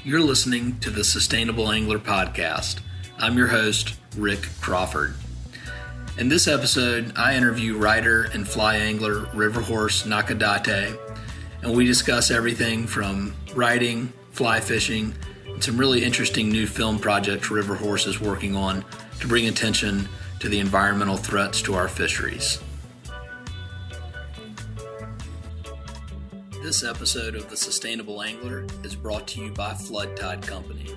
You're listening to the Sustainable Angler Podcast. I'm your host, Rick Crawford. In this episode, I interview writer and fly angler Riverhorse Nakadate, and we discuss everything from writing, fly fishing, and some really interesting new film projects Riverhorse is working on to bring attention to the environmental threats to our fisheries. This episode of The Sustainable Angler is brought to you by Flood Tide Company.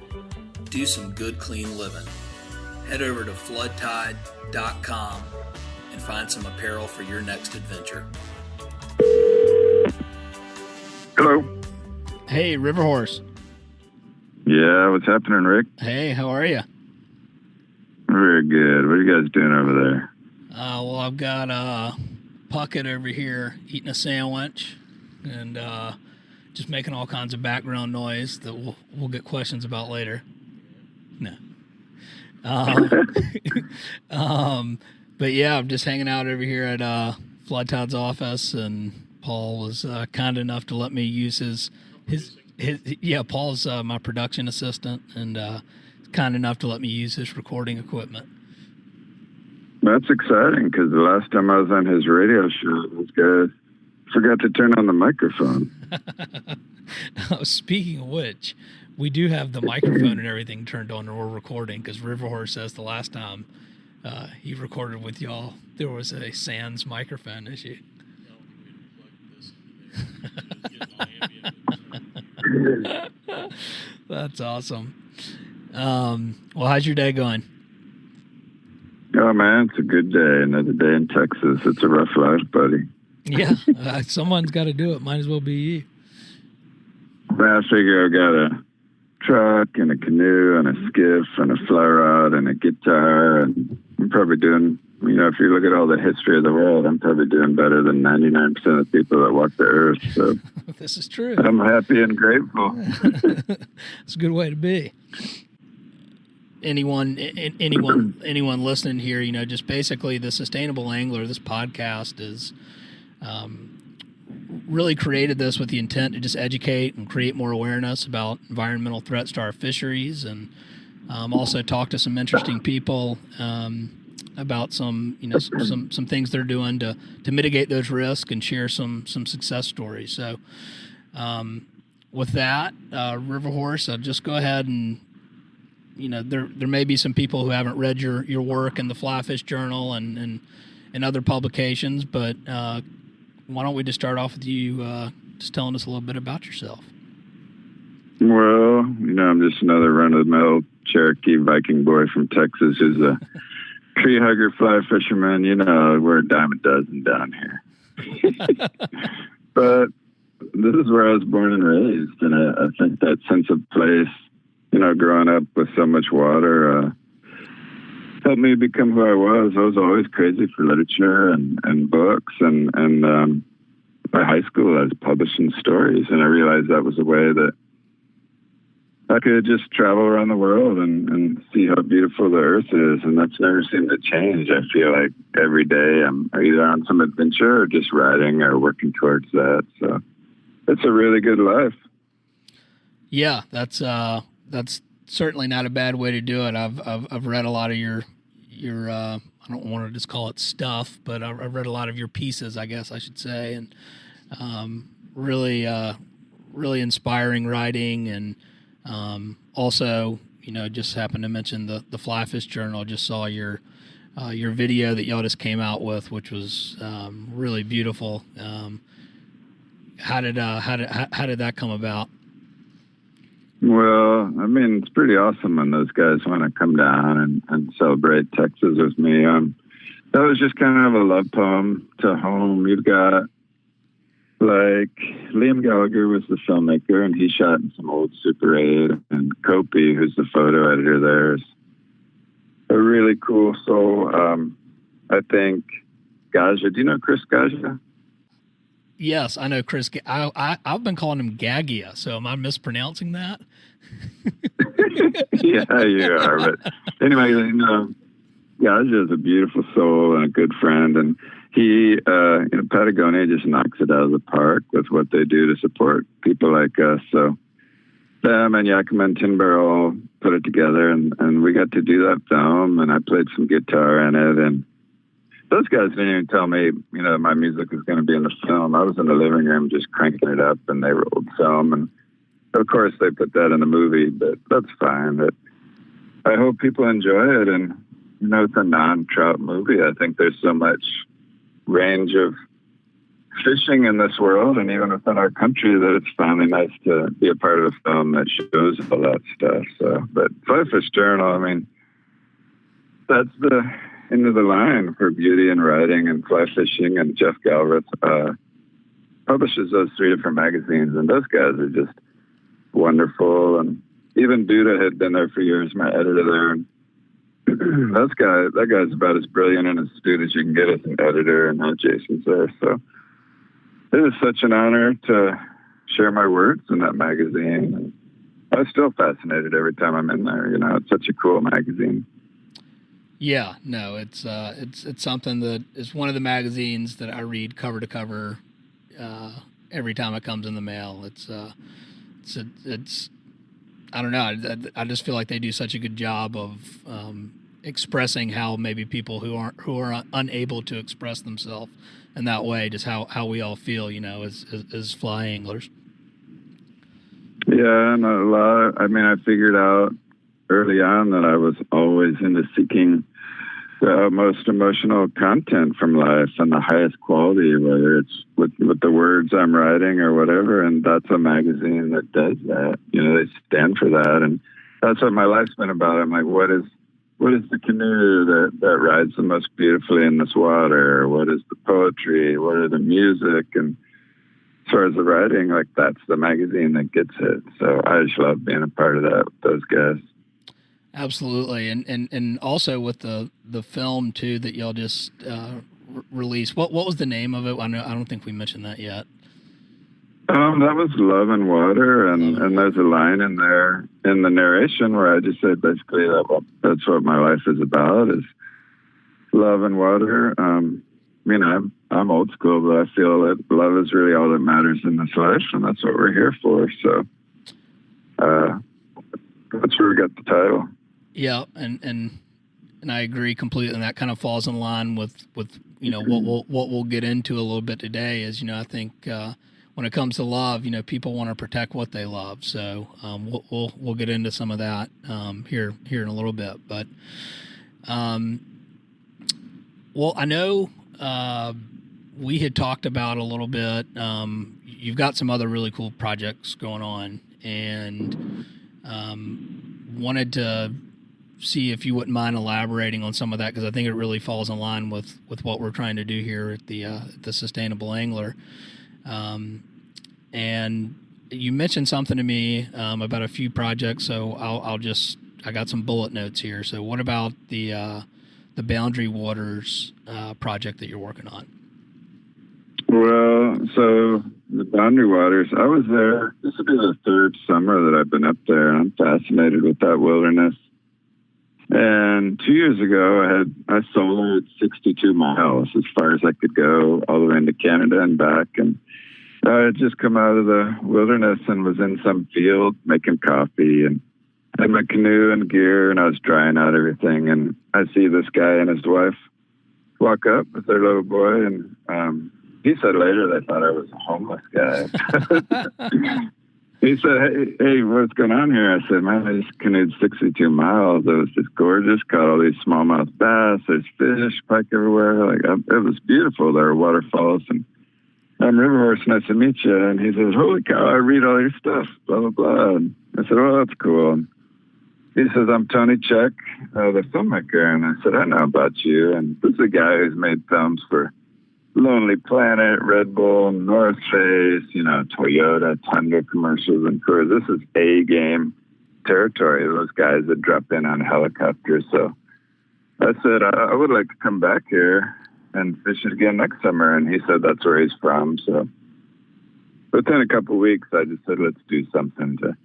Do some good, clean living. Head over to floodtide.com and find some apparel for your next adventure. Hello. Hey, Riverhorse. Yeah, what's happening, Rick? Hey, how are you? Very good. What are you guys doing over there? Well, I've got Puckett over here eating a sandwich and just making all kinds of background noise that we'll get questions about later. No. But yeah, I'm just hanging out over here at Flood Tide's office, and Paul was kind enough to let me use his Paul's my production assistant, and kind enough to let me use his recording equipment. That's exciting, because the last time I was on his radio show, those guys forgot to turn on the microphone. Speaking of which, we do have the microphone and everything turned on and we're recording, because Riverhorse says the last time he recorded with y'all, there was a sans microphone issue. That's awesome. Well, how's your day going? Oh, man, it's a good day. Another day in Texas. It's a rough life, buddy. Yeah, someone's got to do it. Might as well be you. I figure I got a truck and a canoe and a skiff and a fly rod and a guitar, and I'm probably doing, if you look at all the history of the world, I'm probably doing better than 99% of the people that walk the earth. So this is true. I'm happy and grateful. It's a good way to be. Anyone listening here, just basically the Sustainable Angler, this podcast is really created this with the intent to just educate and create more awareness about environmental threats to our fisheries, and also talk to some interesting people about some things they're doing to mitigate those risks and share some success stories. So with that, Riverhorse, I'll just go ahead and there may be some people who haven't read your work in the Flyfish Journal and other publications, but why don't we just start off with you just telling us a little bit about yourself? Well, I'm just another run-of-the-mill Cherokee Viking boy from Texas who's a tree hugger, fly fisherman. We're a dime a dozen down here. But this is where I was born and raised, and I think that sense of place, growing up with so much water, helped me become who I was. I was always crazy for literature and books, and by high school I was publishing stories, and I realized that was a way that I could just travel around the world and see how beautiful the earth is, and that's never seemed to change. I feel like every day I'm either on some adventure or just writing or working towards that. So it's a really good life. Yeah, that's certainly not a bad way to do it. I've read a lot of your I don't want to just call it stuff, but I've read a lot of your pieces, I guess I should say, and really inspiring writing, and also just happened to mention the Flyfish Journal. Just saw your video that y'all just came out with, which was really beautiful. How did that come about? Well, it's pretty awesome when those guys want to come down and celebrate Texas with me. That was just kind of a love poem to home. You've got, Liam Gallagher was the filmmaker, and he shot in some old Super 8, and Kopi, who's the photo editor there, is a really cool soul. I think Gaja, do you know Chris Gaja? Yes, I know Chris. I've been calling him Gagia, so am I mispronouncing that? Yeah, you are. But anyway, Gaja is a beautiful soul and a good friend, and he, Patagonia just knocks it out of the park with what they do to support people like us. So them and Yakima and Timber all put it together, and we got to do that film, and I played some guitar in it, and those guys didn't even tell me, my music was going to be in the film. I was in the living room just cranking it up, and they rolled film, and of course they put that in the movie, but that's fine. But I hope people enjoy it, and it's a non-trout movie. I think there's so much range of fishing in this world and even within our country that it's finally nice to be a part of a film that shows all that stuff. So, but Flyfish Journal, that's the end of the line for beauty and writing and fly fishing, and Jeff Galbraith publishes those 3 different magazines, and those guys are just wonderful. And even Duda had been there for years, my editor there, and that guy's about as brilliant and astute as you can get as an editor, and now Jason's there. So it is such an honor to share my words in that magazine. And I'm still fascinated every time I'm in there. It's such a cool magazine. Yeah, no, it's something that is one of the magazines that I read cover to cover every time it comes in the mail. It's I don't know. I just feel like they do such a good job of expressing how maybe people who are unable to express themselves in that way, just how we all feel, as fly anglers. Yeah, and I figured out early on that I was always into seeking the most emotional content from life and the highest quality, whether it's with the words I'm writing or whatever. And that's a magazine that does that. They stand for that. And that's what my life's been about. I'm like, what is the canoe that rides the most beautifully in this water? What is the poetry? What are the music? And as far as the writing, that's the magazine that gets it. So I just love being a part of that with those guys. Absolutely. And also with the film too, that y'all just released, what was the name of it? I don't think we mentioned that yet. That was Love and Water, and there's a line in there in the narration where I just said basically that's what my life is about, is love and water. I'm old school, but I feel that love is really all that matters in this life, and that's what we're here for. So that's where we got the title. Yeah, and I agree completely, and that kind of falls in line with what we'll get into a little bit today. Is I think when it comes to love, people want to protect what they love. So we'll get into some of that here in a little bit. But well, I know we had talked about a little bit. You've got some other really cool projects going on, and wanted to see if you wouldn't mind elaborating on some of that, because I think it really falls in line with what we're trying to do here at the Sustainable Angler. And you mentioned something to me about a few projects, so I got some bullet notes here. So what about the Boundary Waters project that you're working on? Well, so the Boundary Waters, I was there. This will be the 3rd summer that I've been up there, and I'm fascinated with that wilderness. And 2 years ago, I soloed 62 miles, as far as I could go, all the way into Canada and back. And I had just come out of the wilderness and was in some field making coffee, and had my canoe and gear, and I was drying out everything. And I see this guy and his wife walk up with their little boy, and he said later they thought I was a homeless guy. He said, hey, what's going on here? I said, man, I just canoed 62 miles. It was just gorgeous. Caught all these smallmouth bass. There's fish, pike everywhere. It was beautiful. There were waterfalls. And I'm Riverhorse, nice to meet you. And he says, holy cow, I read all your stuff, blah, blah, blah. And I said, well, that's cool. And he says, I'm Tony Czech, the filmmaker. And I said, I know about you. And this is a guy who's made films for Lonely Planet, Red Bull, North Face, Toyota, Tundra commercials, and Coors. This is A-game territory. Those guys that drop in on helicopters. So I said, I would like to come back here and fish it again next summer. And he said that's where he's from. So within a couple of weeks, I just said, let's do something to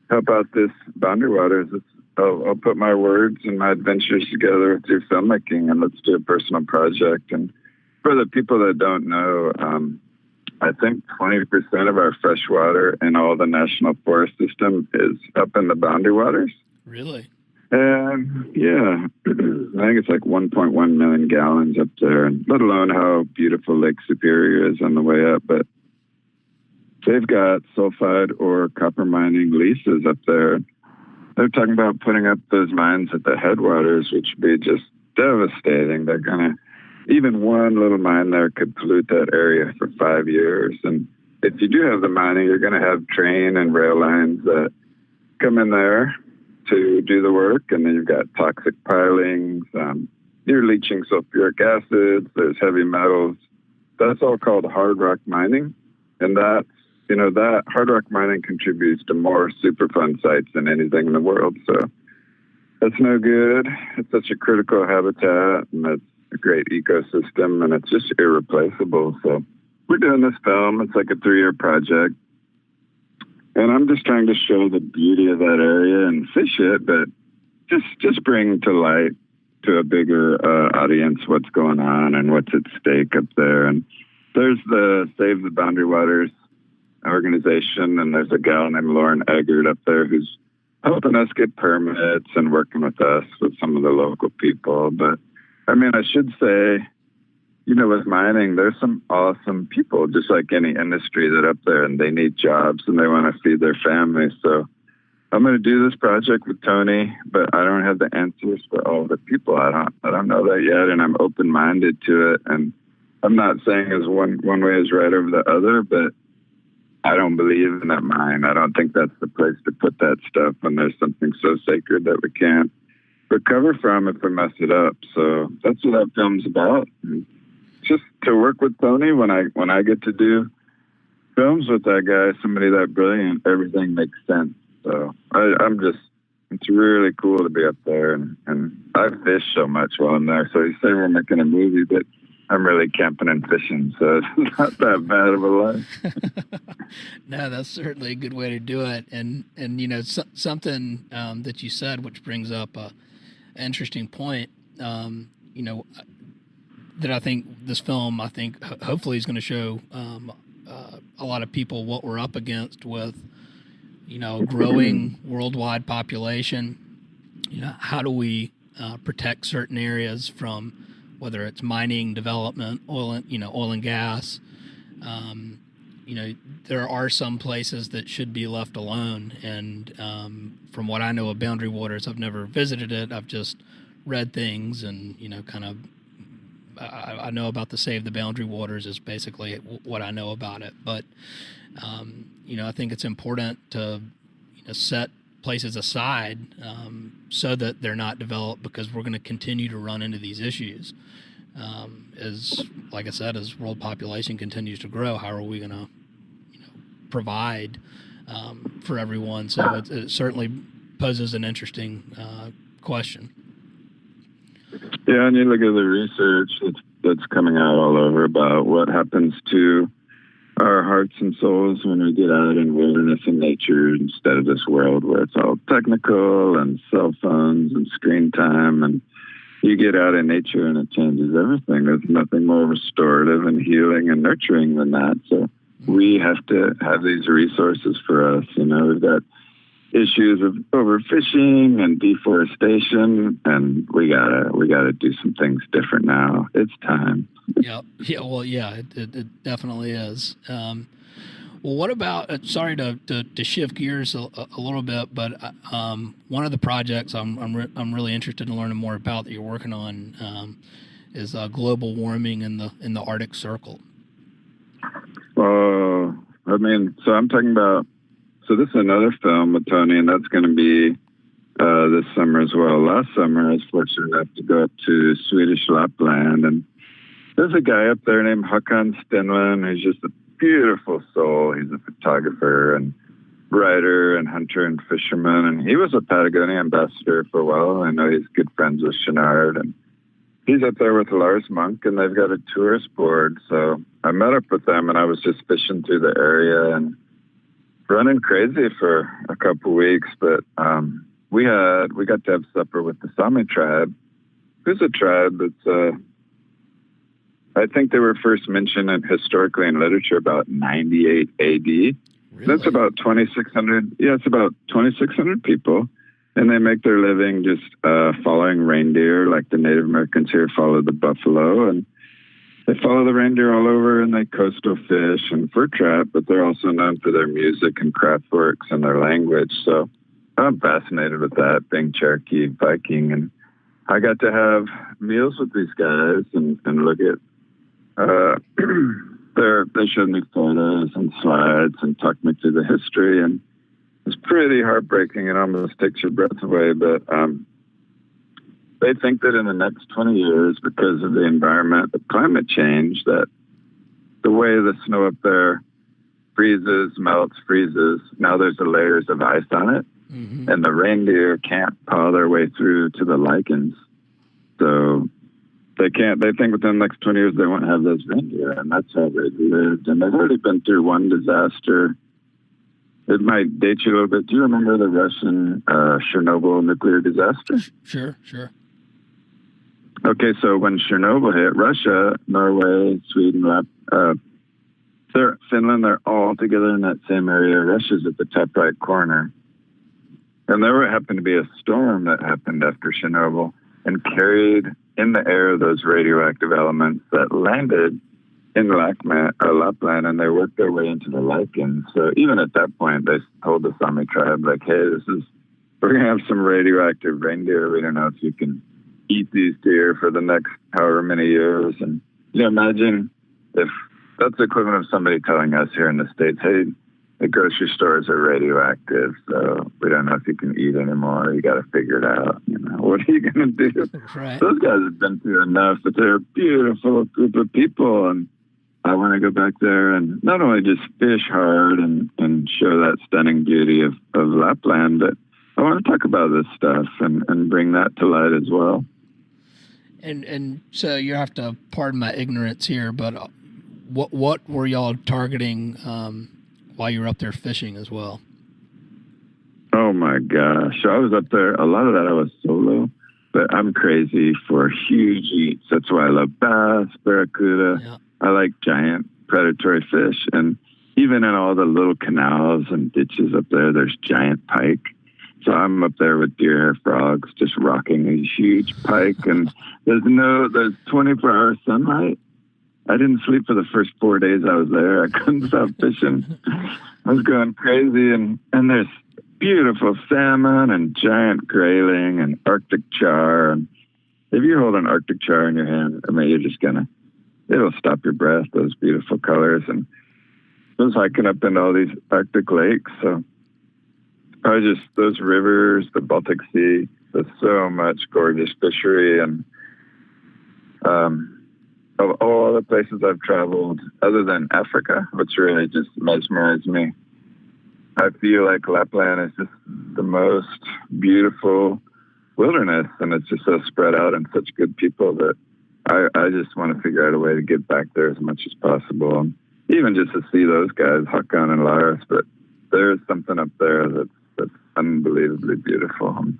help out this Boundary Waters. I'll put my words and my adventures together with your filmmaking, and let's do a personal project. And for the people that don't know, I think 20% of our fresh water in all the national forest system is up in the boundary waters. Really? And yeah, I think it's like 1.1 million gallons up there, and let alone how beautiful Lake Superior is on the way up. But they've got sulfide or copper mining leases up there. They're talking about putting up those mines at the headwaters, which would be just devastating. They're going to, even one little mine there could pollute that area for 5 years. And if you do have the mining, you're going to have train and rail lines that come in there to do the work. And then you've got toxic pilings. You're leaching sulfuric acids. There's heavy metals. That's all called hard rock mining. And that's, that hard rock mining contributes to more Superfund sites than anything in the world. So that's no good. It's such a critical habitat, and it's a great ecosystem, and it's just irreplaceable. So we're doing this film. It's like a 3-year project. And I'm just trying to show the beauty of that area and fish it, but just bring to light to a bigger audience what's going on and what's at stake up there. And there's the Save the Boundary Waters organization, and there's a gal named Lauren Eggert up there who's helping us get permits and working with us with some of the local people. But I mean, I should say, with mining, there's some awesome people, just like any industry, that up there, and they need jobs and they want to feed their families. So I'm going to do this project with Tony, but I don't have the answers for all the people. I don't know that yet, and I'm open-minded to it. And I'm not saying as one way is right over the other, but I don't believe in that mine. I don't think that's the place to put that stuff when there's something so sacred that we can't recover from if we mess it up. So that's what that film's about. And just to work with Tony, when I get to do films with that guy, somebody that brilliant, everything makes sense. So it's really cool to be up there, and I fish so much while I'm there. So you say we're making a movie, but I'm really camping and fishing, so it's not that bad of a life. No, that's certainly a good way to do it. And something that you said, which brings up an interesting point, that I think this film, hopefully is going to show a lot of people what we're up against with, growing worldwide population. How do we protect certain areas from whether it's mining, development, oil and gas. There are some places that should be left alone. And from what I know of Boundary Waters, I've never visited it. I've just read things and, I know about the Save the Boundary Waters is basically what I know about it. But, I think it's important to, set places aside so that they're not developed, because we're going to continue to run into these issues. Like I said, as world population continues to grow, how are we going to provide for everyone? So it certainly poses an interesting question. Yeah, and you look at the research that's coming out all over about what happens to our hearts and souls when we get out in wilderness and nature instead of this world where it's all technical and cell phones and screen time. And you get out in nature and it changes everything. There's nothing more restorative and healing and nurturing than that. So we have to have these resources for us. We've got issues of overfishing and deforestation, and we gotta do some things different now. It's time. Yeah. Well, yeah, it definitely is. Well, what about? Sorry to shift gears a little bit, but one of the projects I'm really interested in learning more about that you're working on is global warming in the Arctic Circle. So I'm talking about. So this is another film with Tony, and that's going to be this summer as well. Last summer, I was fortunate enough to go up to Swedish Lapland, and there's a guy up there named Håkan Stenlund who's just a beautiful soul. He's a photographer and writer and hunter and fisherman, and he was a Patagonia ambassador for a while. I know he's good friends with Chenard, and he's up there with Lars Monk, and they've got a tourist board. So I met up with them, and I was just fishing through the area and running crazy for a couple weeks. But we got to have supper with the Sami tribe, who's a tribe that's I think they were first mentioned historically in literature about 98 AD. Really? That's about 2,600. Yeah, it's about 2,600 people. And they make their living just following reindeer, like the Native Americans here follow the buffalo. And they follow the reindeer all over, and they coastal fish and fur trap, but they're also known for their music and craft works and their language. So I'm fascinated with that, being Cherokee, Viking. And I got to have meals with these guys and look at they showed me photos and slides and talked me through the history, and it's pretty heartbreaking and almost takes your breath away. But they think that in the next 20 years, because of the environment, the climate change, that the way the snow up there freezes, melts, freezes, now there's the layers of ice on it, and the reindeer can't paw their way through to the lichens. So they can't. They think within the next 20 years they won't have those reindeer, and that's how they lived. And they've already been through one disaster. It might date you a little bit. Do you remember the Russian Chernobyl nuclear disaster? Sure. Okay, so when Chernobyl hit, Russia, Norway, Sweden, Finland, they're all together in that same area. Russia's at the top right corner. And there happened to be a storm that happened after Chernobyl and carried in the air those radioactive elements that landed in Lapland, and they worked their way into the lichens. So even at that point, they told the Sami tribe, like, hey, we're going to have some radioactive reindeer. We don't know if you can eat these deer for the next however many years. And imagine if that's the equivalent of somebody telling us here in the States, hey, the grocery stores are radioactive, so we don't know if you can eat anymore. You got to figure it out. What are you going to do? Right. Those guys have been through enough, but they're a beautiful group of people, and I want to go back there and not only just fish hard and show that stunning beauty of Lapland, but I want to talk about this stuff and bring that to light as well. And so you have to pardon my ignorance here, but what were y'all targeting while you were up there fishing as well? Oh my gosh, I was up there. A lot of that I was solo, but I'm crazy for huge eats. That's why I love bass, barracuda. Yeah. I like giant predatory fish, and even in all the little canals and ditches up there, there's giant pike. So I'm up there with deer hair frogs, just rocking these huge pike, and there's 24-hour sunlight. I didn't sleep for the first 4 days I was there. I couldn't stop fishing. I was going crazy, and there's beautiful salmon and giant grayling and Arctic char. And if you hold an Arctic char in your hand, I mean, you're just it'll stop your breath, those beautiful colors. And I was hiking up into all these Arctic lakes. So those rivers, the Baltic Sea, there's so much gorgeous fishery. And of all the places I've traveled, other than Africa, which really just mesmerized me, I feel like Lapland is just the most beautiful wilderness, and it's just so spread out and such good people that I just want to figure out a way to get back there as much as possible. And even just to see those guys, Hakan and Lars, but there's something up there that's unbelievably beautiful. And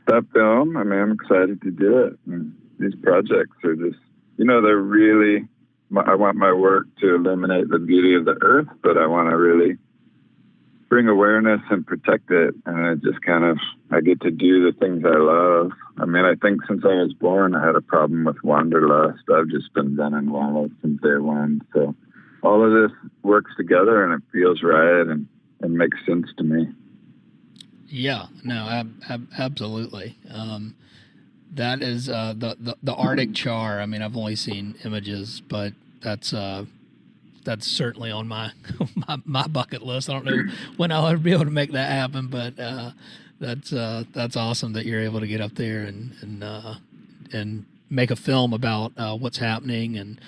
that film, I mean, I'm excited to do it. And these projects are just, they're really, I want my work to illuminate the beauty of the earth, but I want to really bring awareness and protect it. And I just I get to do the things I love. I mean, I think since I was born, I had a problem with wanderlust. I've just been running wild since day one. So all of this works together, and it feels right and makes sense to me. Yeah, no, absolutely. That is the Arctic char. I mean, I've only seen images, but that's certainly on my bucket list. I don't know when I'll ever be able to make that happen, but that's awesome that you're able to get up there and make a film about what's happening and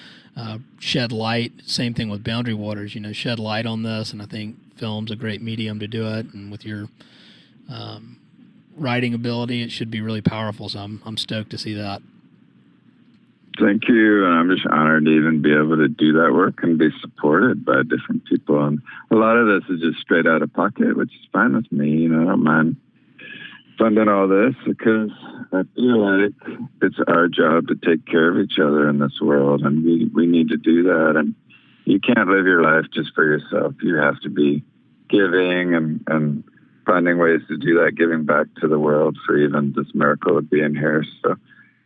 shed light. Same thing with Boundary Waters. Shed light on this, and I think film's a great medium to do it. And with your writing ability, it should be really powerful. So I'm stoked to see that. Thank you, and I'm just honored to even be able to do that work and be supported by different people. And a lot of this is just straight out of pocket, which is fine with me. I don't mind funding all this because I feel like it's our job to take care of each other in this world, and we need to do that. And you can't live your life just for yourself. You have to be giving and finding ways to do that, giving back to the world for even this miracle of being here. So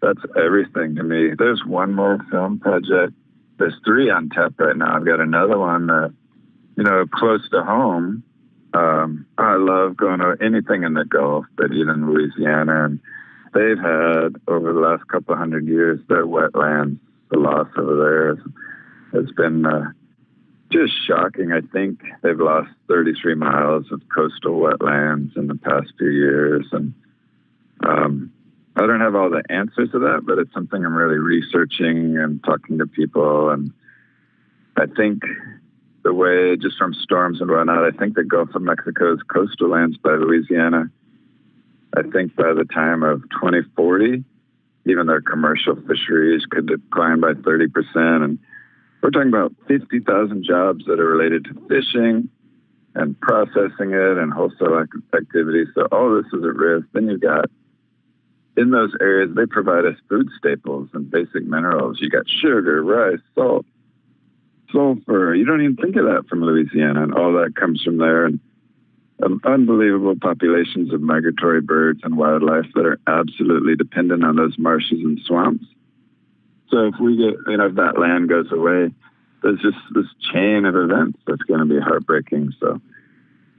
that's everything to me. There's one more film project. There's 3 on tap right now. I've got another one that, close to home. I love going to anything in the Gulf, but even Louisiana. And they've had, over the last couple of 100 years, their wetlands, the loss over there has been just shocking. I think they've lost 33 miles of coastal wetlands in the past few years. And I don't have all the answers to that, but it's something I'm really researching and talking to people. And I think the way, just from storms and whatnot, I think the Gulf of Mexico's coastal lands by Louisiana, I think by the time of 2040, even their commercial fisheries could decline by 30%. And we're talking about 50,000 jobs that are related to fishing and processing it and wholesale activities. So all this is at risk. Then you've got, in those areas, they provide us food staples and basic minerals. You got sugar, rice, salt, sulfur. You don't even think of that from Louisiana, and all that comes from there. And unbelievable populations of migratory birds and wildlife that are absolutely dependent on those marshes and swamps. So if we get, if that land goes away, there's just this chain of events that's going to be heartbreaking. So,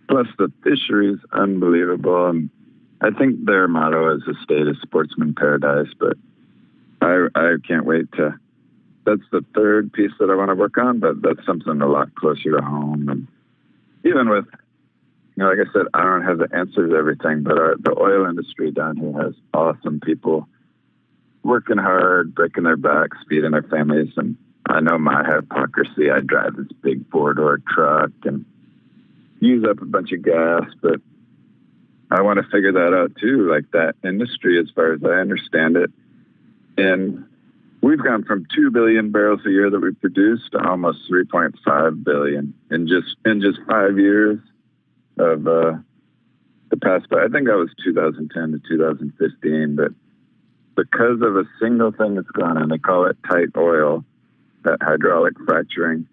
plus the fisheries, unbelievable. And I think their motto is a state of sportsman paradise, but I can't wait to. That's the third piece that I want to work on, but that's something a lot closer to home. And even with, like I said, I don't have the answers to everything, but the oil industry down here has awesome people working hard, breaking their backs, feeding their families. And I know my hypocrisy. I drive this big 4-door truck and use up a bunch of gas, but I want to figure that out too, like that industry, as far as I understand it. And we've gone from 2 billion barrels a year that we produce to almost 3.5 billion in just 5 years of the past. I think that was 2010 to 2015, but because of a single thing that's gone on, they call it tight oil, that hydraulic fracturing,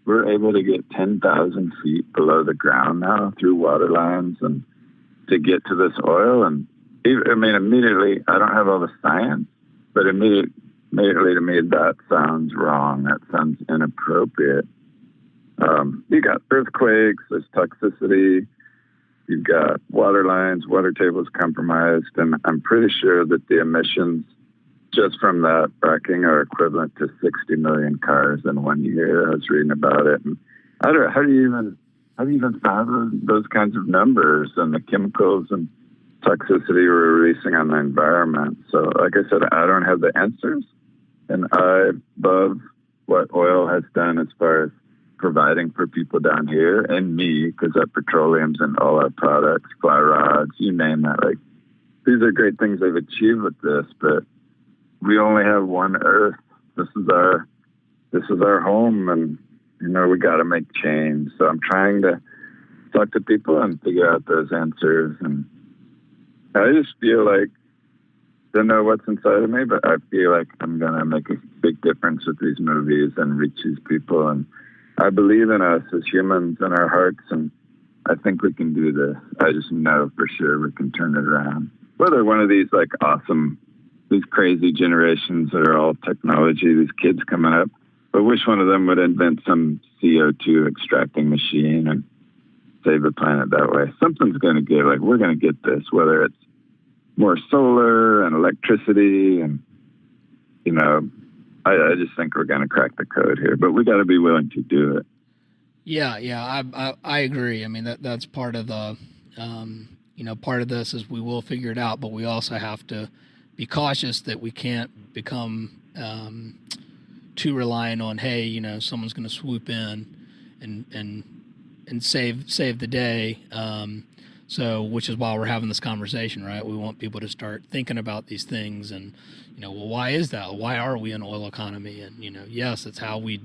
we're able to get 10,000 feet below the ground now through water lines and to get to this oil. And immediately, I don't have all the science, but immediately to me, that sounds wrong. That sounds inappropriate. You got earthquakes, there's toxicity, you've got water lines, water tables compromised, and I'm pretty sure that the emissions just from that fracking are equivalent to 60 million cars in 1 year. I was reading about it. And I don't know, how do you even find those kinds of numbers and the chemicals and toxicity we're releasing on the environment? So like I said, I don't have the answers, and I love what oil has done as far as providing for people down here and me, because that petroleum's in all our products, fly rods, you name that. Like, these are great things they've achieved with this, but we only have one Earth. This is our home, and we got to make change. So I'm trying to talk to people and figure out those answers. And I just feel like, don't know what's inside of me, but I feel like I'm gonna make a big difference with these movies and reach these people. And I believe in us as humans and our hearts, and I think we can do this. I just know for sure we can turn it around. Whether one of these these crazy generations that are all technology, these kids coming up, but which one of them would invent some CO2 extracting machine and save the planet that way? Something's going to give. Like, we're going to get this, whether it's more solar and electricity, and I just think we're going to crack the code here, but we got to be willing to do it. Yeah, I agree. I mean, that's part of the part of this is we will figure it out, but we also have to be cautious that we can't become too reliant on, hey, someone's going to swoop in and save the day. So, which is why we're having this conversation, right? We want people to start thinking about these things, and well, why is that? Why are we an oil economy? And yes, it's how we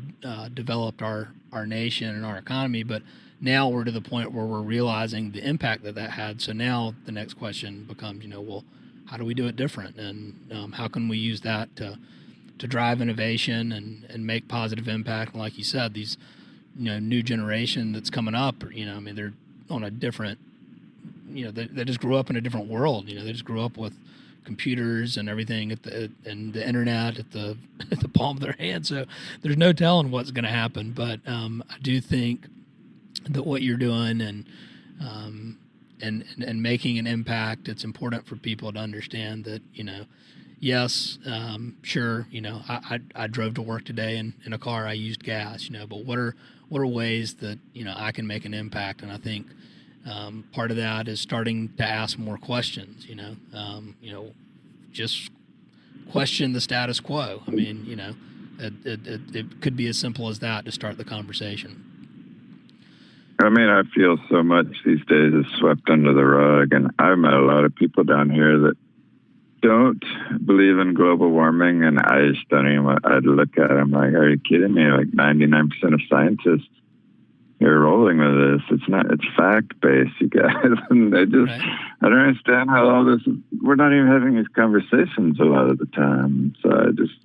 developed our nation and our economy, but now we're to the point where we're realizing the impact that had. So now the next question becomes, well, how do we do it different? And how can we use that to drive innovation and make positive impact? And like you said, these, new generation that's coming up, they're on a different, they just grew up in a different world. They just grew up with computers and everything and the internet at the palm of their hand. So there's no telling what's going to happen. But I do think that what you're doing and making an impact, it's important for people to understand that, yes, sure, I drove to work today in a car, I used gas, but what are ways that, I can make an impact? And I think part of that is starting to ask more questions, just question the status quo. I mean, it could be as simple as that to start the conversation. I mean, I feel so much these days is swept under the rug, and I've met a lot of people down here that don't believe in global warming, and I just don't even, I'd look at them like, are you kidding me? Like 99% of scientists are rolling with this. It's fact-based, you guys. And I don't understand how all this, we're not even having these conversations a lot of the time. So I just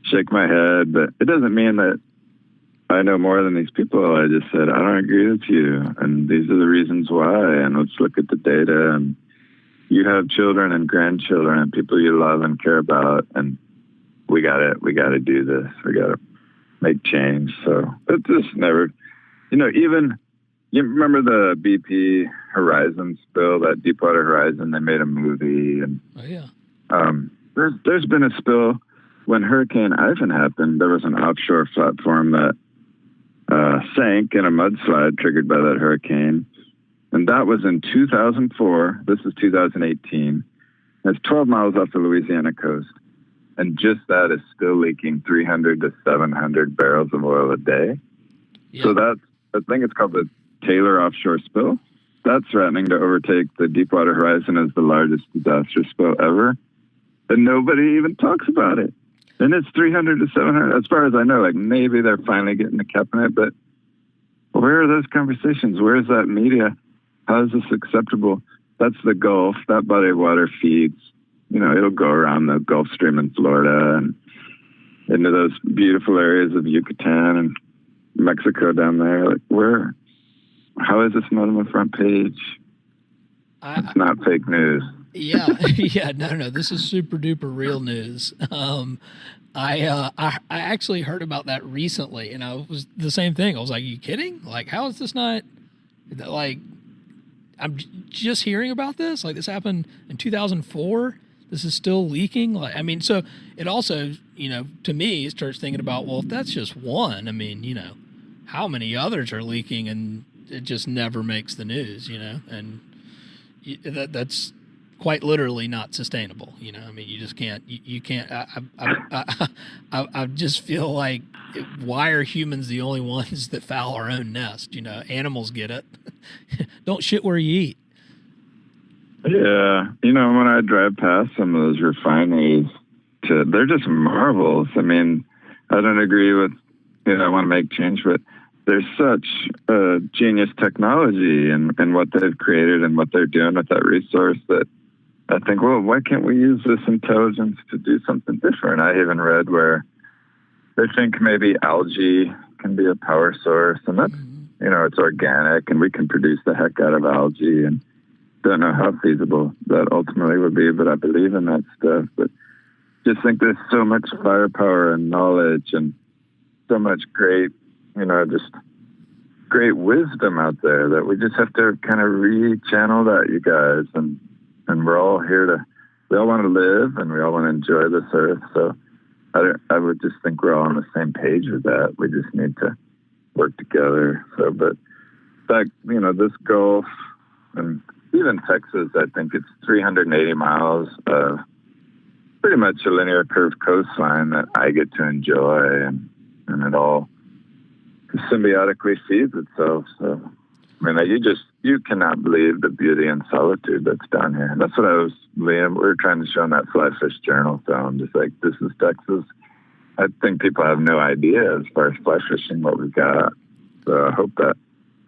shake my head, but it doesn't mean that I know more than these people. I just said, I don't agree with you, and these are the reasons why, and let's look at the data. And you have children and grandchildren and people you love and care about, and we got to do this. We got to make change. So it's just never, even, you remember the BP Horizon spill, that Deepwater Horizon, they made a movie. And oh, yeah. There's been a spill. When Hurricane Ivan happened, there was an offshore platform that sank in a mudslide triggered by that hurricane. And that was in 2004. This is 2018. It's 12 miles off the Louisiana coast. And just that is still leaking 300 to 700 barrels of oil a day. Yeah. So I think it's called the Taylor offshore spill. That's threatening to overtake the Deepwater Horizon as the largest disaster spill ever. And nobody even talks about it. And it's 300 to 700, as far as I know. Like, maybe they're finally getting the cabinet, but where are those conversations? Where is that media? How is this acceptable? That's the Gulf. That body of water feeds, it'll go around the Gulf Stream in Florida and into those beautiful areas of Yucatan and Mexico down there. Like, how is this not on the front page? It's not fake news. Yeah. No, this is super duper real news. I actually heard about that recently, and I was the same thing. I was like, "Are you kidding? Like, how is this not like? I'm just hearing about this. Like, this happened in 2004. This is still leaking. Like, I mean, so it also, to me, starts thinking about, well, if that's just one, I mean, how many others are leaking, and it just never makes the news, and that's quite literally not sustainable. I mean, you just can't, you can't, I just feel like, why are humans the only ones that foul our own nest? Animals get it. Don't shit where you eat. Yeah. When I drive past some of those refineries, they're just marvels. I mean, I don't agree with, I want to make change, but there's such genius technology and what they've created and what they're doing with that resource that I think, well, why can't we use this intelligence to do something different? I even read where they think maybe algae can be a power source, and that's, it's organic, and we can produce the heck out of algae, and don't know how feasible that ultimately would be, but I believe in that stuff. But just think there's so much firepower and knowledge and so much great, just great wisdom out there that we just have to kind of re-channel that, you guys, and we're all here we all want to live, and we all want to enjoy this earth. So I would just think we're all on the same page with that. We just need to work together. So, but back, this Gulf and even Texas, I think it's 380 miles of pretty much a linear curved coastline that I get to enjoy, and it all symbiotically feeds itself. So, I mean, you cannot believe the beauty and solitude that's down here. And that's what Liam, we were trying to show in that Flyfish Journal film, just like, this is Texas. I think people have no idea as far as fly fishing what we've got. So I hope that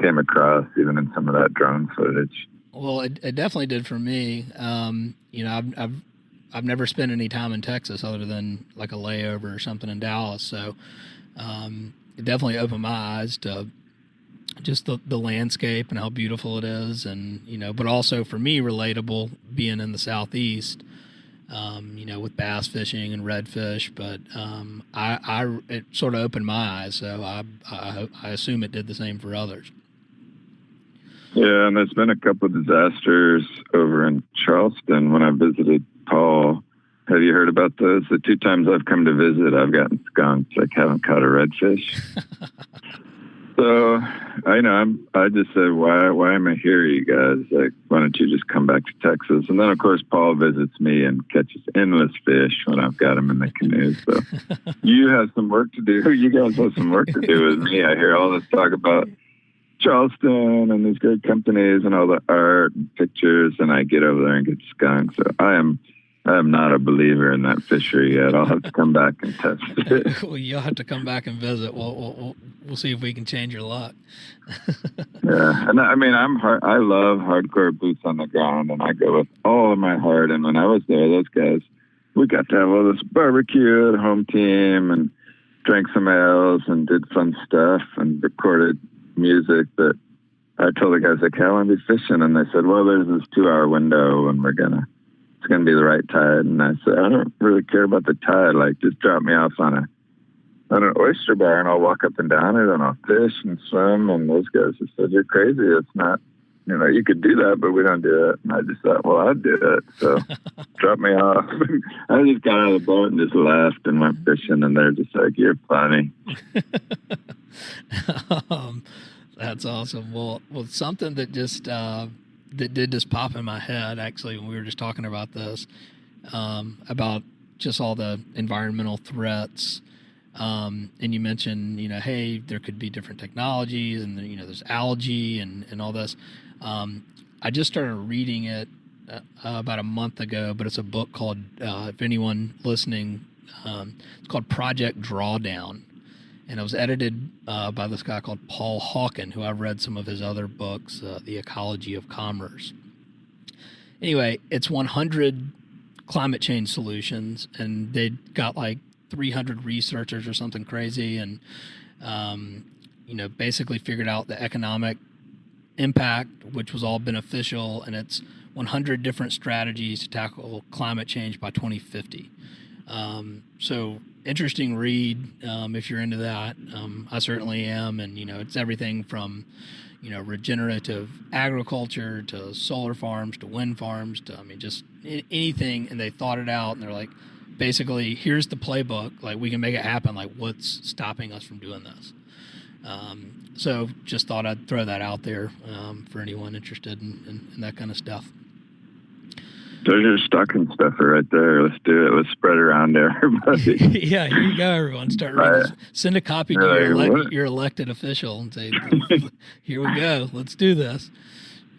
came across, even in some of that drone footage. Well, it definitely did for me. I've never spent any time in Texas other than like a layover or something in Dallas. So it definitely opened my eyes to just the landscape and how beautiful it is, and but also for me relatable being in the Southeast. With bass fishing and redfish, but it sort of opened my eyes. So I assume it did the same for others. Yeah, and there's been a couple of disasters over in Charleston when I visited Paul. Have you heard about those? The 2 times I've come to visit, I've gotten skunked. I haven't caught a redfish. So I just said, why am I here, you guys? Like, why don't you just come back to Texas? And then, of course, Paul visits me and catches endless fish when I've got him in the canoe. So you have some work to do. You guys have some work to do with me. I hear all this talk about Charleston and these great companies and all the art and pictures, and I get over there and get skunked. So I am not a believer in that fishery yet. I'll have to come back and test it. Well, you'll have to come back and visit. We'll see if we can change your luck. Yeah, and I mean, I love hardcore boots on the ground, and I go with all of my heart. And when I was there, those guys, we got to have all this barbecue at home team and drank some ales and did fun stuff and recorded music. But I told the guys, like, how long are we fishing? And they said, well, there's this 2-hour window, and it's going to be the right tide. And I said, I don't really care about the tide. Like, just drop me off on an oyster bar and I'll walk up and down it and I'll fish and swim. And those guys just said, you're crazy. It's not, you could do that, but we don't do it. And I just thought, well, I'd do it. So drop me off. I just got out of the boat and just left and went fishing. And they're just like, you're funny. That's awesome. Well, something that just, that did just pop in my head, actually, when we were just talking about this, about just all the environmental threats. And you mentioned, hey, there could be different technologies and, there's algae and all this. I just started reading it about a month ago, but it's a book called, if anyone listening, it's called Project Drawdown. And it was edited by this guy called Paul Hawken, who I've read some of his other books, The Ecology of Commerce. Anyway, it's 100 climate change solutions, and they got like 300 researchers or something crazy, and basically figured out the economic impact, which was all beneficial, and it's 100 different strategies to tackle climate change by 2050. So interesting read if you're into that. I certainly am, and it's everything from regenerative agriculture to solar farms to wind farms to just anything, and they thought it out, and they're like, basically, here's the playbook. Like, we can make it happen. Like, what's stopping us from doing this? So just thought I'd throw that out there for anyone interested in that kind of stuff. There's your stocking stuffer right there. Let's do it. Let's spread it around to everybody. Yeah, here you go, everyone. Start reading. Send a copy to your elected official and say, here we go. Let's do this.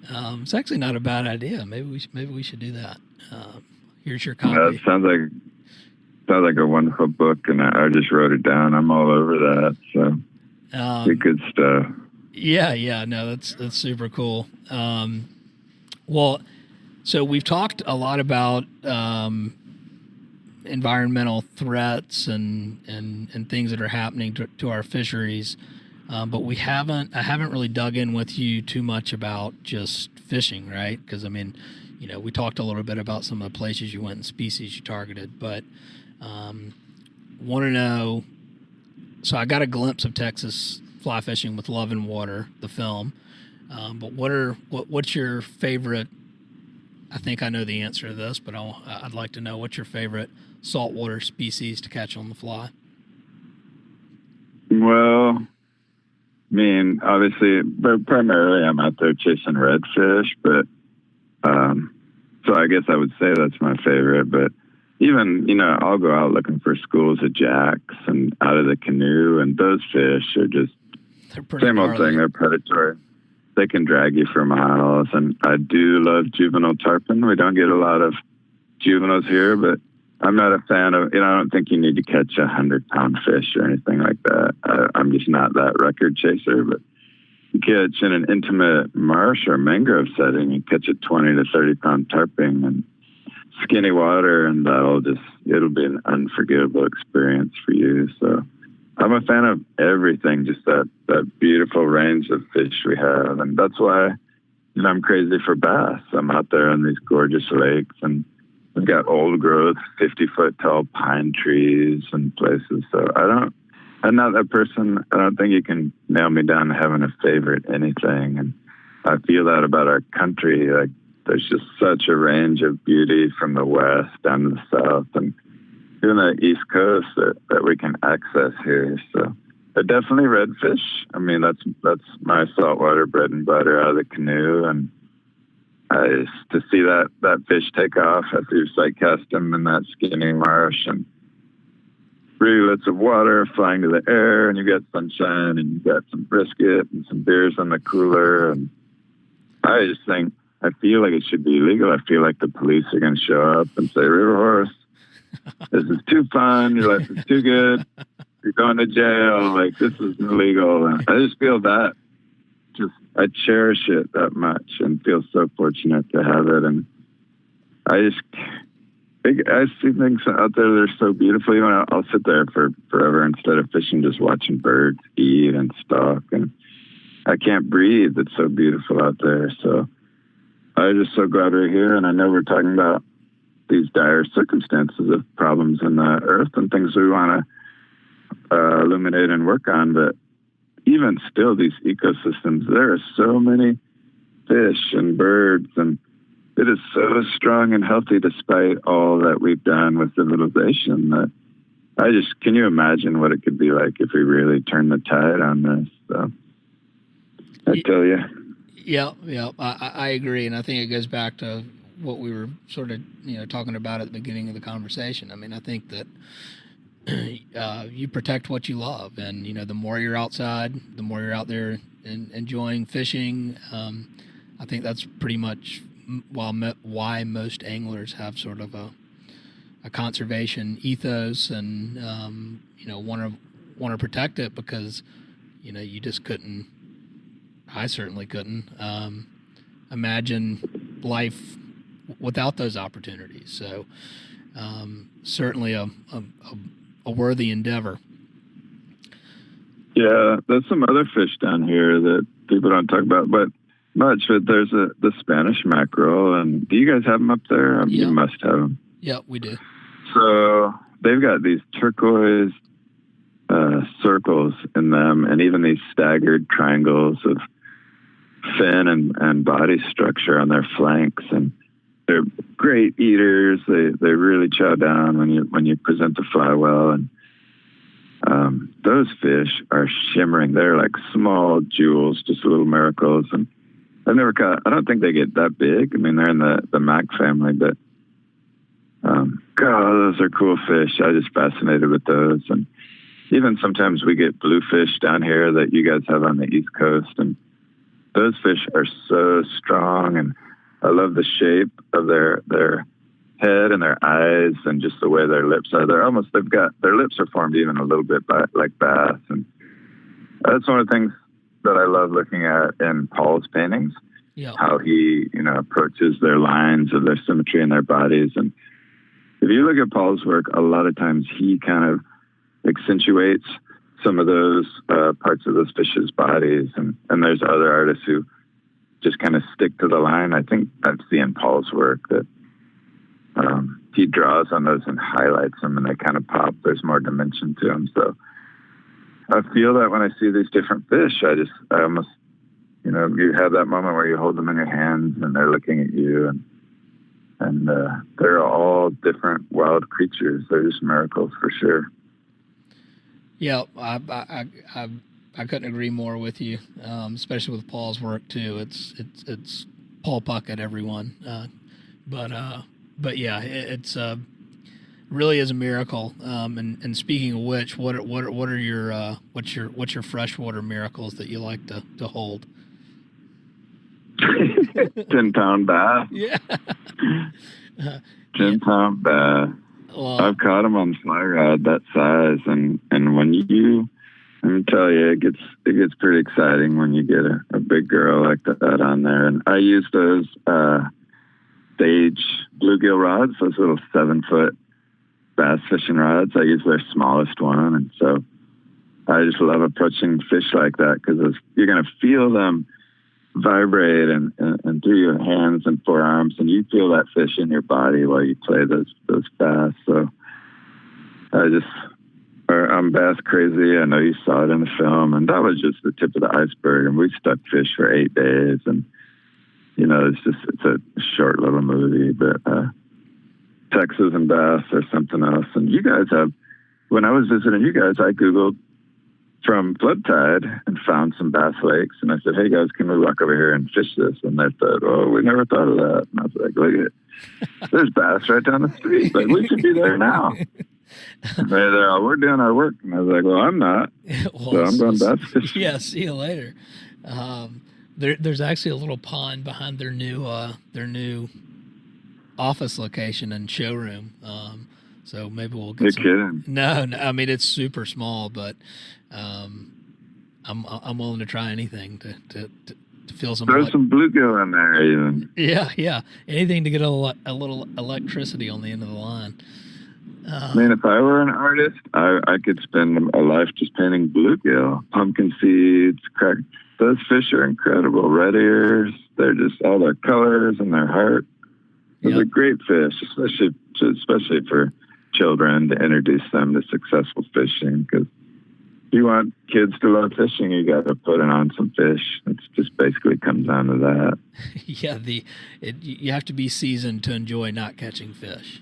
It's actually not a bad idea. Maybe we should do that. Here's your copy. That sounds like a wonderful book, and I just wrote it down. I'm all over that. So good stuff. Yeah. No, that's super cool. Well, so we've talked a lot about environmental threats and things that are happening to our fisheries, but I haven't really dug in with you too much about just fishing, right? Because we talked a little bit about some of the places you went and species you targeted, but want to know. So I got a glimpse of Texas fly fishing with Love and Water, the film, but what's your favorite? I think I know the answer to this, but I'd like to know, what's your favorite saltwater species to catch on the fly? Well, obviously, but primarily I'm out there chasing redfish, but so I guess I would say that's my favorite. But even, I'll go out looking for schools of jacks and out of the canoe, and those fish are just same old thing. They're predatory. They can drag you for miles, and I do love juvenile tarpon. We don't get a lot of juveniles here, but I'm not a fan of, I don't think you need to catch 100-pound fish or anything like that. I'm just not that record chaser, but catch in an intimate marsh or mangrove setting, you catch a 20 to 30 pound tarping and skinny water, and it'll be an unforgettable experience for you. So I'm a fan of everything, just that beautiful range of fish we have. And that's why, I'm crazy for bass. I'm out there on these gorgeous lakes, and we've got old growth, 50-foot tall pine trees and places. So I'm not that person. I don't think you can nail me down to having a favorite anything. And I feel that about our country. Like, there's just such a range of beauty from the west down to the south and even the east coast that we can access here. So definitely redfish. I mean, that's my saltwater bread and butter out of the canoe. And to see that fish take off after you sight cast him in that skinny marsh and rivulets of water flying to the air, and you got sunshine, and you got some brisket and some beers in the cooler. And I just think, I feel like it should be illegal. I feel like the police are going to show up and say, Riverhorse, this is too fun. Your life is too good. You're going to jail. Like, this is illegal. And I just feel that. I cherish it that much and feel so fortunate to have it. And I see things out there that are so beautiful. I'll sit there for forever instead of fishing, just watching birds eat and stalk. And I can't breathe. It's so beautiful out there. So I'm just so glad we're here. And I know we're talking about these dire circumstances of problems in the earth and things we want to illuminate and work on. But even still, these ecosystems, there are so many fish and birds, and it is so strong and healthy despite all that we've done with civilization. That can you imagine what it could be like if we really turn the tide on this? So I tell you. Yeah, I agree, and I think it goes back to what we were sort of talking about at the beginning of the conversation. I mean, I think that you protect what you love, and the more you're outside, the more you're out there and enjoying fishing. I think that's pretty much why most anglers have sort of a conservation ethos, and want to protect it, because you just couldn't. I certainly couldn't imagine life without those opportunities. So certainly a worthy endeavor. Yeah, there's some other fish down here that people don't talk about, but much. But there's the Spanish mackerel, and do you guys have them up there? You must have them. Yeah, we do. So they've got these turquoise circles in them, and even these staggered triangles of fin and body structure on their flanks, and they're great eaters. They really chow down when you present the fly well, and those fish are shimmering. They're like small jewels, just little miracles. And I've never caught. I don't think they get that big. I mean, they're in the Mac family, but God, those are cool fish. I'm just fascinated with those. And even sometimes we get bluefish down here that you guys have on the East Coast, and those fish are so strong, and I love the shape of their head and their eyes, and just the way their lips are. Their lips are formed even a little bit like bass, and that's one of the things that I love looking at in Paul's paintings. Yeah. How he approaches their lines of their symmetry in their bodies. And if you look at Paul's work, a lot of times he kind of accentuates some of those parts of those fish's bodies, and there's other artists who just kind of stick to the line. I think I've seen Paul's work that he draws on those and highlights them, and they kind of pop. There's more dimension to them. So I feel that when I see these different fish, I almost, you have that moment where you hold them in your hands and they're looking at you, and they're all different wild creatures. They're just miracles for sure. Yeah, I couldn't agree more with you, especially with Paul's work too. It's Paul Puckett, everyone, but yeah, it's really is a miracle. And speaking of which, what are your what's your freshwater miracles that you like to hold? 10-pound bass. Yeah. 10-pound bass. Well, I've caught them on fly rod that size, and when me tell you, it gets pretty exciting when you get a big girl like that on there. And I use those stage bluegill rods, those little 7-foot bass fishing rods. I use their smallest one, and so I just love approaching fish like that because you're going to feel them vibrate and through your hands and forearms, and you feel that fish in your body while you play those bass. So I'm bass crazy. I know you saw it in the film, and that was just the tip of the iceberg. And we stuck fish for 8 days, and it's a short little movie, but Texas and bass or something else. And you guys when I was visiting you guys, I Googled from flood tide and found some bass lakes. And I said, hey guys, can we walk over here and fish this? And they said, oh, we never thought of that. And I was like, look at it. There's bass right down the street. Like, we should be there now. And they're all, we're doing our work. And I was like, well, I'm not. So I'm going bass fishing. Yeah, see you later. There's actually a little pond behind their new office location and showroom. So maybe we'll get some. You're kidding. No, I mean, it's super small, but I'm willing to try anything to feel some. Throw some bluegill in there, even. Yeah, anything to get a little electricity on the end of the line. I mean, if I were an artist, I could spend a life just painting bluegill, pumpkin seeds, crack. Those fish are incredible. Red ears, they're just all their colors and their heart. Those are great fish, especially for children, to introduce them to successful fishing. Because if you want kids to love fishing, you got to put it on some fish. It just basically comes down to that. Yeah, you have to be seasoned to enjoy not catching fish.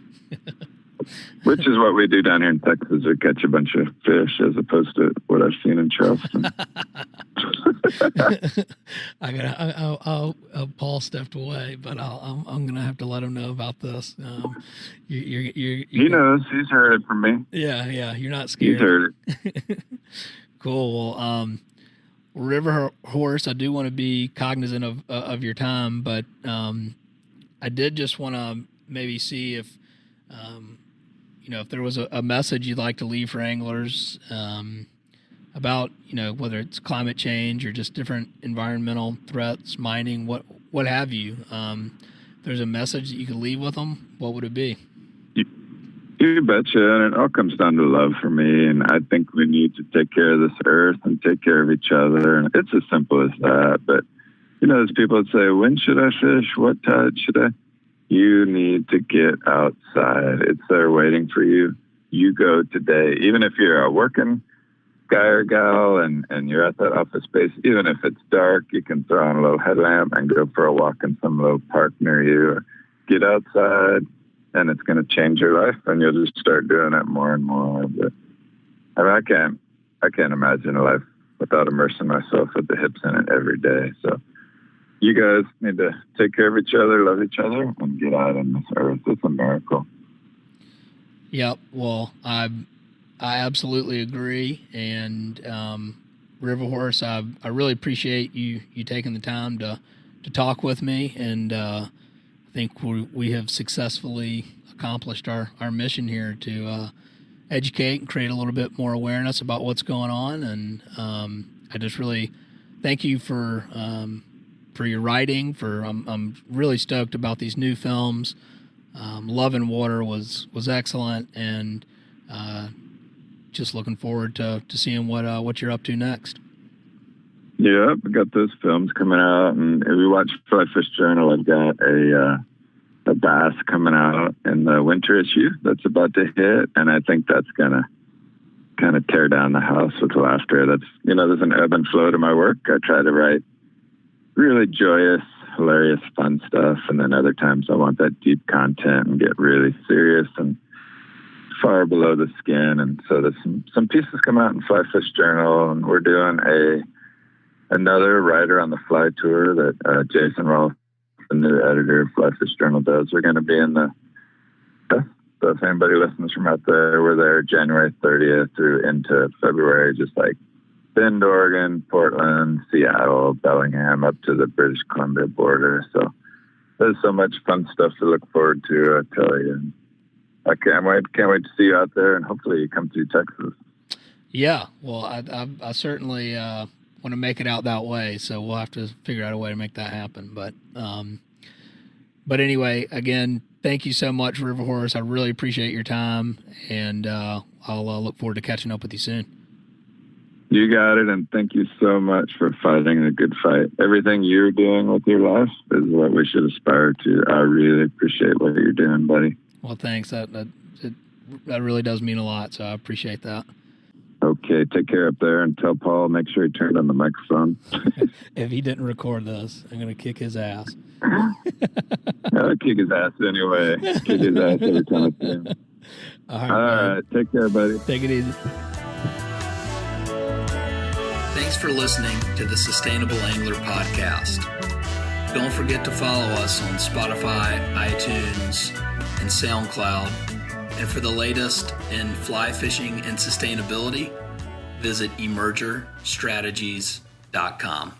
Which is what we do down here in Texas. We catch a bunch of fish as opposed to what I've seen in Charleston. Paul stepped away, but I'm gonna have to let him know about this. He knows. He's heard it from me. Yeah. You're not scared. He's heard it. Cool. Well, Riverhorse, I do want to be cognizant of your time, but I did just want to maybe see if if there was a message you'd like to leave for anglers about, whether it's climate change or just different environmental threats, mining, what have you. If there's a message that you could leave with them, what would it be? You betcha. And it all comes down to love for me. And I think we need to take care of this earth and take care of each other. And it's as simple as that. But, there's people that say, when should I fish? What tide should I? You need to get outside. It's there waiting for you. You go today. Even if you're a working guy or gal and you're at that office space, even if it's dark, you can throw on a little headlamp and go for a walk in some little park near you, or get outside, and it's going to change your life, and you'll just start doing it more and more. But I can't imagine a life without immersing myself at the hips in it every day. So you guys need to take care of each other, love each other, and get out on this earth. It's a miracle. Yep. Well, I absolutely agree. And Riverhorse, I really appreciate you taking the time to talk with me. And I think we have successfully accomplished our mission here to educate and create a little bit more awareness about what's going on. And I just really thank you for your writing. I'm really stoked about these new films. Love and Water was excellent, and just looking forward to seeing what you're up to next. Yeah, we got those films coming out, and if we watch Flyfish Journal, I've got a bass coming out in the winter issue that's about to hit, and I think that's gonna kind of tear down the house with laughter. That's there's an ebb and flow to my work. I try to write really joyous, hilarious, fun stuff, and then other times I want that deep content and get really serious and far below the skin. And so there's some pieces come out in Flyfish Journal, and we're doing another Writer on the Fly tour that Jason Rolfe, the new editor of Flyfish Journal, does. We're going to be in so if anybody listens from out there, we're there January 30th through into February, just like Bend, Oregon, Portland, Seattle, Bellingham, up to the British Columbia border. So there's so much fun stuff to look forward to, I tell you. I can't wait to see you out there, and hopefully you come through Texas. Yeah, well, I certainly want to make it out that way, so we'll have to figure out a way to make that happen. But anyway, again, thank you so much, Riverhorse. I really appreciate your time, and I'll look forward to catching up with you soon. You got it, and thank you so much for fighting a good fight. Everything you're doing with your life is what we should aspire to. I really appreciate what you're doing, buddy. Well, thanks. That really does mean a lot, so I appreciate that. Okay, take care up there, and tell Paul, make sure he turned on the microphone. If he didn't record this, I'm going to kick his ass. I'll kick his ass anyway. Kick his ass every time I see him. All right, take care, buddy. Take it easy. Thanks for listening to the Sustainable Angler Podcast. Don't forget to follow us on Spotify, iTunes, and SoundCloud. And for the latest in fly fishing and sustainability, visit emergerstrategies.com.